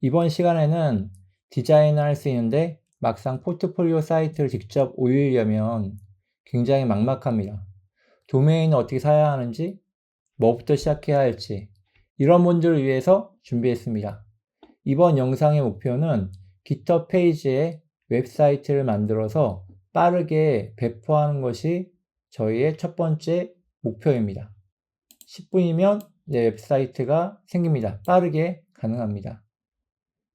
이번 시간에는 디자인을 할 수 있는데 막상 포트폴리오 사이트를 직접 올리려면 굉장히 막막합니다. 도메인을 어떻게 사야 하는지, 뭐부터 시작해야 할지 이런 분들을 위해서 준비했습니다. 이번 영상의 목표는 GitHub 페이지에 웹사이트를 만들어서 빠르게 배포하는 것이 저희의 첫 번째 목표입니다. 10분이면 내 웹사이트가 생깁니다. 빠르게 가능합니다.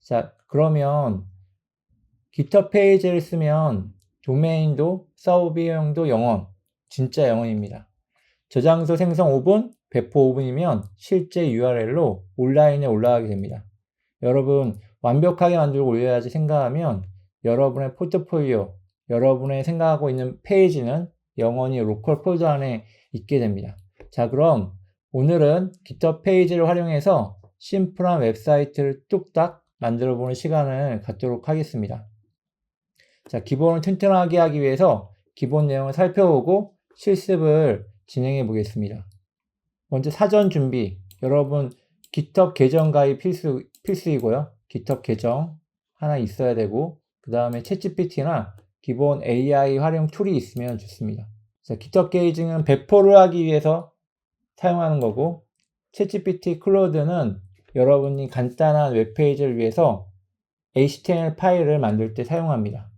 자, 그러면 GitHub 페이지를 쓰면 도메인도 서버 비용도 0원, 진짜 0원입니다. 저장소 생성 5분, 배포 5분이면 실제 URL로 온라인에 올라가게 됩니다. 여러분, 완벽하게 만들고 올려야지 생각하면 여러분의 포트폴리오, 여러분의 생각하고 있는 페이지는 영원히 로컬 폴더 안에 있게 됩니다. 자, 그럼 오늘은 GitHub 페이지를 활용해서 심플한 웹사이트를 뚝딱 만들어 보는 시간을 갖도록 하겠습니다. 자, 기본을 튼튼하게 하기 위해서 기본 내용을 살펴보고 실습을 진행해 보겠습니다. 먼저 사전 준비. 여러분, GitHub 계정 가입 필수이고요. GitHub 계정 하나 있어야 되고, 그 다음에 챗GPT나 기본 AI 활용 툴이 있으면 좋습니다. 자, GitHub 게이징은 배포를 하기 위해서 사용하는 거고, 챗GPT 클로드는 여러분이 간단한 웹페이지를 위해서 HTML 파일을 만들 때 사용합니다.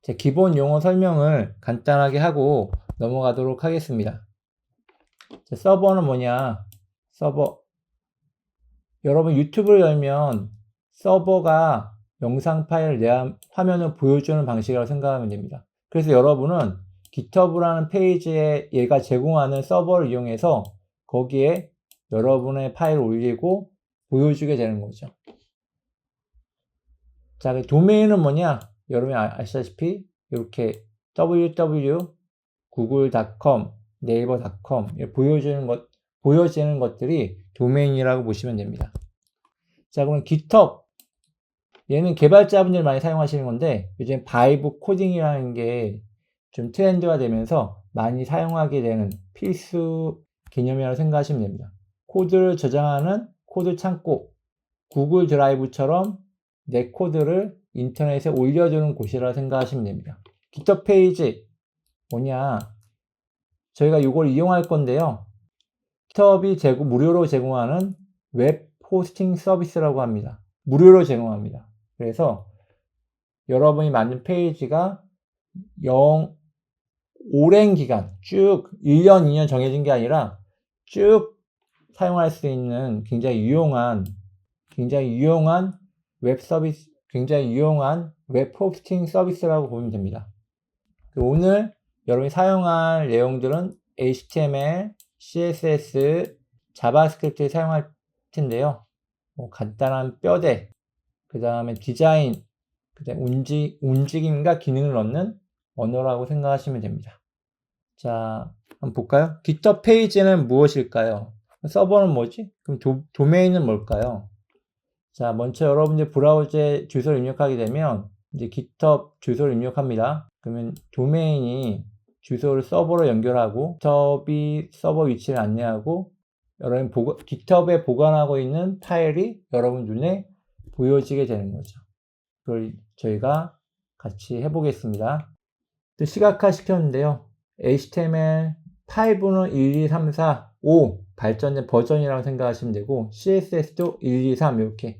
자, 기본 용어 설명을 간단하게 하고 넘어가도록 하겠습니다. 자, 서버는 뭐냐? 서버. 여러분 유튜브를 열면 서버가 영상 파일을 내 화면을 보여주는 방식이라고 생각하면 됩니다. 그래서 여러분은 GitHub라는 페이지에 얘가 제공하는 서버를 이용해서 거기에 여러분의 파일을 올리고 보여주게 되는 거죠. 자, 도메인은 뭐냐? 여러분이 아시다시피 이렇게 www.google.com, 네이버.com 보여지는 것들이 도메인이라고 보시면 됩니다. 자, 그럼 GitHub 얘는 개발자분들 많이 사용하시는 건데 요즘 바이브 코딩이라는 게 좀 트렌드가 되면서 많이 사용하게 되는 필수 개념이라고 생각하시면 됩니다. 코드를 저장하는 코드 창고, 구글 드라이브처럼 내 코드를 인터넷에 올려두는 곳이라고 생각하시면 됩니다. GitHub 페이지 뭐냐? 저희가 이걸 이용할 건데요. GitHub이 무료로 제공하는 웹 호스팅 서비스라고 합니다. 무료로 제공합니다. 그래서 여러분이 만든 페이지가 오랜 기간 쭉 1년, 2년 정해진 게 아니라 쭉 사용할 수 있는 굉장히 유용한 웹 서비스, 굉장히 유용한 웹 호스팅 서비스라고 보면 됩니다. 오늘 여러분이 사용할 내용들은 HTML, CSS, 자바스크립트를 사용할 텐데요. 간단한 뼈대, 그 다음에 디자인, 그 다음에 움직임과 기능을 넣는 언어라고 생각하시면 됩니다. 자, 한번 볼까요? GitHub 페이지는 무엇일까요? 서버는 뭐지? 그럼 도메인은 뭘까요? 자, 먼저 여러분들 브라우저에 주소를 입력하게 되면 이제 GitHub 주소를 입력합니다. 그러면 도메인이 주소를 서버로 연결하고 GitHub이 서버 위치를 안내하고 여러분 GitHub에 보관하고 있는 파일이 여러분 눈에 보여지게 되는 거죠. 그걸 저희가 같이 해보겠습니다. 또 시각화 시켰는데요. HTML 5는 1, 2, 3, 4, 5 발전된 버전이라고 생각하시면 되고 CSS도 1, 2, 3 이렇게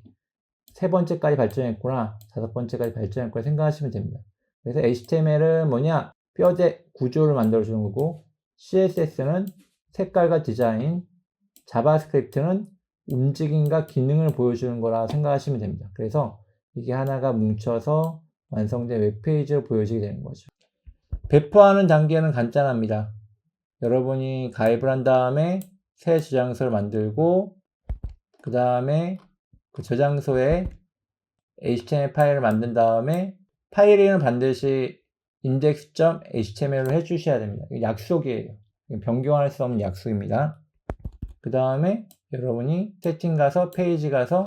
세 번째까지 발전했구나, 다섯 번째까지 발전했구나 생각하시면 됩니다. 그래서 HTML은 뭐냐? 뼈대 구조를 만들어주는 거고 CSS는 색깔과 디자인, 자바스크립트는 움직임과 기능을 보여주는 거라 생각하시면 됩니다. 그래서 이게 하나가 뭉쳐서 완성된 웹페이지로 보여지게 되는 거죠. 배포하는 단계는 간단합니다. 여러분이 가입을 한 다음에 새 저장소를 만들고 그 다음에 그 저장소에 HTML 파일을 만든 다음에 파일 이름은 반드시 index.html로 해주셔야 됩니다. 약속이에요. 변경할 수 없는 약속입니다. 그 다음에 여러분이 세팅 가서 페이지 가서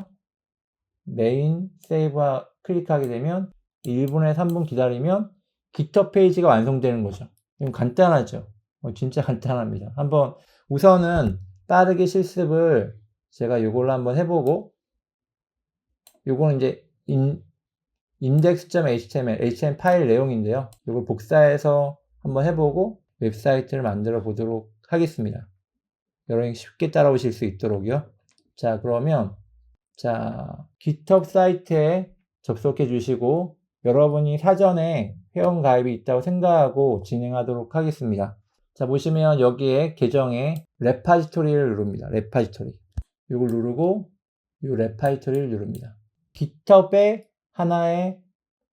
메인 세이브 클릭하게 되면 1분에 3분 기다리면 GitHub 페이지가 완성되는 거죠. 간단하죠. 진짜 간단합니다. 한번 우선은 빠르게 실습을 제가 이걸로 한번 해보고 요거는 이제 index.html, HTML 파일 내용인데요. 이걸 복사해서 한번 해보고 웹사이트를 만들어 보도록 하겠습니다. 여러분이 쉽게 따라오실 수 있도록요. 자, 그러면 GitHub 사이트에 접속해 주시고 여러분이 사전에 회원 가입이 있다고 생각하고 진행하도록 하겠습니다. 자, 보시면 여기에 계정에 레파지토리를 누릅니다. 레파지토리. 이걸 누르고 이 레파지토리를 누릅니다. GitHub의 하나의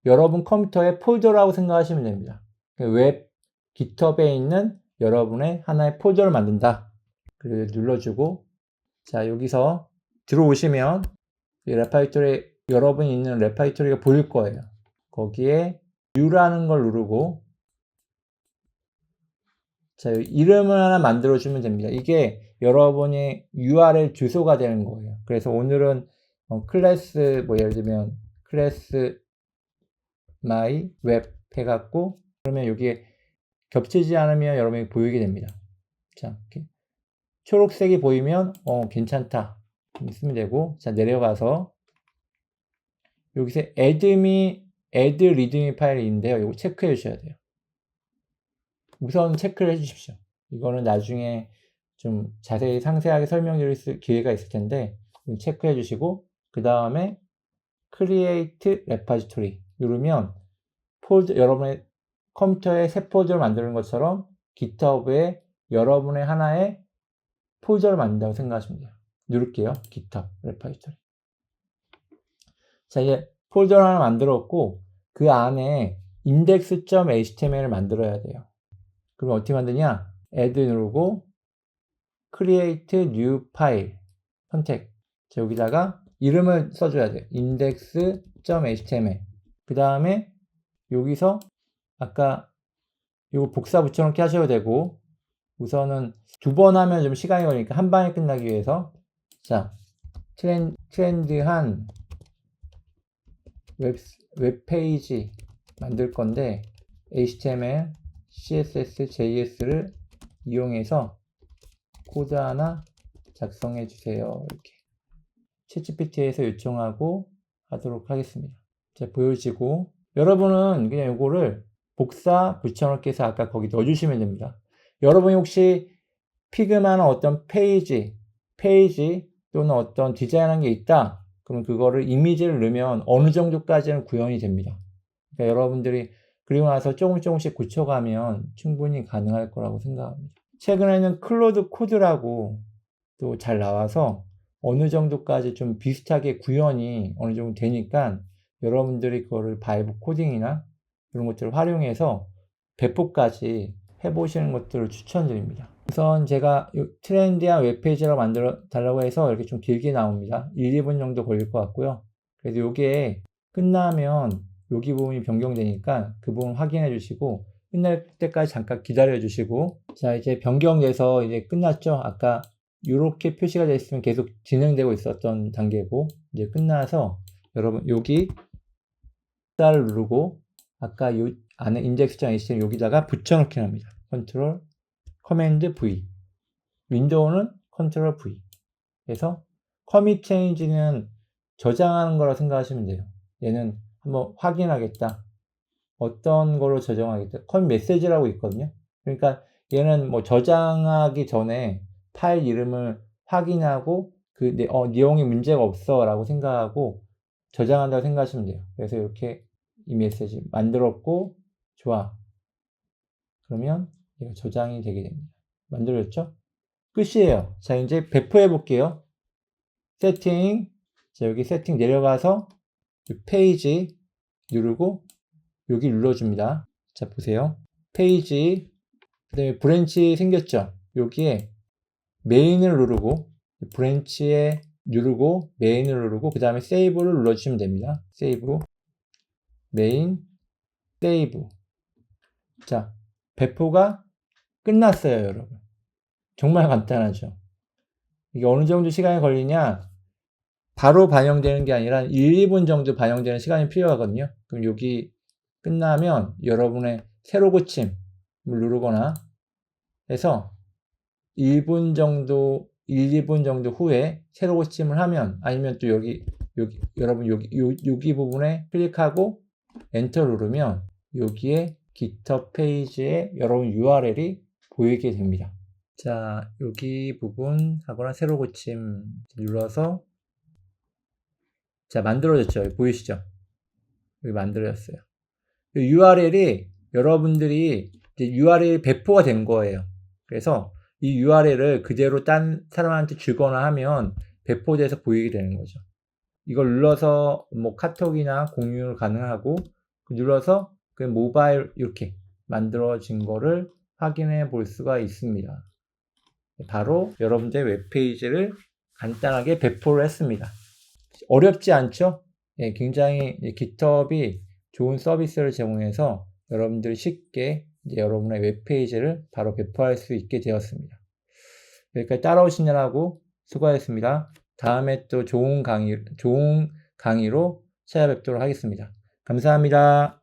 여러분 컴퓨터의 폴더라고 생각하시면 됩니다. 웹 GitHub에 있는 여러분의 하나의 폴더를 만든다. 그리고 눌러주고, 자, 여기서 들어오시면 이 레파지토리, 여러분이 있는 레파지토리가 보일 거예요. 거기에 New라는 걸 누르고, 자, 이름을 하나 만들어주면 됩니다. 이게 여러분의 URL 주소가 되는 거예요. 그래서 오늘은 클래스, 뭐 예를 들면 클래스 my web 해갖고, 그러면 여기에 겹치지 않으면 여러분이 보이게 됩니다. 자, 이렇게 초록색이 보이면 괜찮다 쓰면 되고, 자, 내려가서 여기서 add readme 파일이 있는데요. 이거 체크해 주셔야 돼요. 우선 체크를 해 주십시오. 이거는 나중에 좀 자세히 상세하게 설명드릴 기회가 있을 텐데 체크해 주시고, 그 다음에 create repository 누르면 여러분의 컴퓨터에 새 폴더를 만드는 것처럼 GitHub에 여러분의 하나의 폴더를 만든다고 생각하시면 돼요. 누를게요. GitHub repository. 자, 이제 폴더를 하나 만들었고 그 안에 index.html을 만들어야 돼요. 그럼 어떻게 만드냐? add 누르고 create new file 선택. 자, 여기다가 이름을 써줘야 돼요. index.html. 그 다음에 여기서 아까 이거 복사 붙여넣기 하셔도 되고, 우선은 2번 하면 좀 시간이 걸리니까 한 방에 끝나기 위해서, 자, 트렌드한 웹페이지 만들 건데 HTML, CSS, JS를 이용해서 코드 하나 작성해 주세요. 이렇게 챗GPT에서 요청하고 하도록 하겠습니다. 자, 보여지고, 여러분은 그냥 이거를 복사 붙여넣기 해서 아까 거기 넣어주시면 됩니다. 여러분이 혹시 피그마나 어떤 페이지 또는 어떤 디자인한 게 있다, 그럼 그거를 이미지를 넣으면 어느 정도까지는 구현이 됩니다. 그러니까 여러분들이 그리고 나서 조금씩 고쳐가면 충분히 가능할 거라고 생각합니다. 최근에는 클로드 코드라고 또 잘 나와서 어느 정도까지 좀 비슷하게 구현이 어느 정도 되니까 여러분들이 그거를 바이브 코딩이나 이런 것들을 활용해서 배포까지 해보시는 것들을 추천드립니다. 우선 제가 트렌디한 웹페이지를 만들어 달라고 해서 이렇게 좀 길게 나옵니다. 1, 2분 정도 걸릴 것 같고요. 그래서 이게 끝나면 여기 부분이 변경되니까 그 부분 확인해 주시고 끝날 때까지 잠깐 기다려 주시고, 자, 이제 변경돼서 이제 끝났죠. 아까 이렇게 표시가 되어 있으면 계속 진행되고 있었던 단계고, 이제 끝나서 여러분 여기 를 누르고 아까 요 안에 index.html 여기다가 붙여넣기 합니다. 컨트롤 커맨드 V, 윈도우는 컨트롤 V. 그래서 커밋 체인지는 저장하는 거라고 생각하시면 돼요. 얘는 한번 확인하겠다, 어떤 걸로 저장하겠다, 커밋 메시지라고 있거든요. 그러니까 얘는 뭐 저장하기 전에 파일 이름을 확인하고 그 내용이 문제가 없어 라고 생각하고 저장한다고 생각하시면 돼요. 그래서 이렇게 이 메시지 만들었고, 좋아. 그러면 얘가 저장이 되게 됩니다. 만들었죠? 끝이에요. 자, 이제 배포해 볼게요. 세팅. 자, 여기 세팅 내려가서 페이지 누르고 여기 눌러줍니다. 자, 보세요. 페이지. 그 다음에 브랜치 생겼죠? 여기에 메인을 누르고 브랜치에 누르고 메인을 누르고 그 다음에 세이브를 눌러주시면 됩니다. 세이브, 메인, 세이브. 자, 배포가 끝났어요, 여러분. 정말 간단하죠. 이게 어느 정도 시간이 걸리냐? 바로 반영되는 게 아니라 1, 2분 정도 반영되는 시간이 필요하거든요. 그럼 여기 끝나면 여러분의 새로 고침을 누르거나 해서 1분 정도, 1, 2분 정도 후에 새로 고침을 하면, 아니면 또 여기 여러분 여기 부분에 클릭하고 엔터 누르면 여기에 GitHub 페이지에 여러분 URL이 보이게 됩니다. 자, 여기 부분 하거나 새로 고침 눌러서 자, 만들어졌죠. 보이시죠? 여기 만들어졌어요. URL이 여러분들이 이제 URL 배포가 된 거예요. 그래서 이 URL을 그대로 딴 사람한테 주거나 하면 배포돼서 보이게 되는 거죠. 이걸 눌러서 뭐 카톡이나 공유 가능하고 눌러서 그 모바일 이렇게 만들어진 거를 확인해 볼 수가 있습니다. 바로 여러분들의 웹페이지를 간단하게 배포를 했습니다. 어렵지 않죠? 예, 굉장히 GitHub이 좋은 서비스를 제공해서 여러분들이 쉽게 이제 여러분의 웹페이지를 바로 배포할 수 있게 되었습니다. 여기까지 따라오시느라고 수고하셨습니다. 다음에 또 좋은 강의로 찾아뵙도록 하겠습니다. 감사합니다.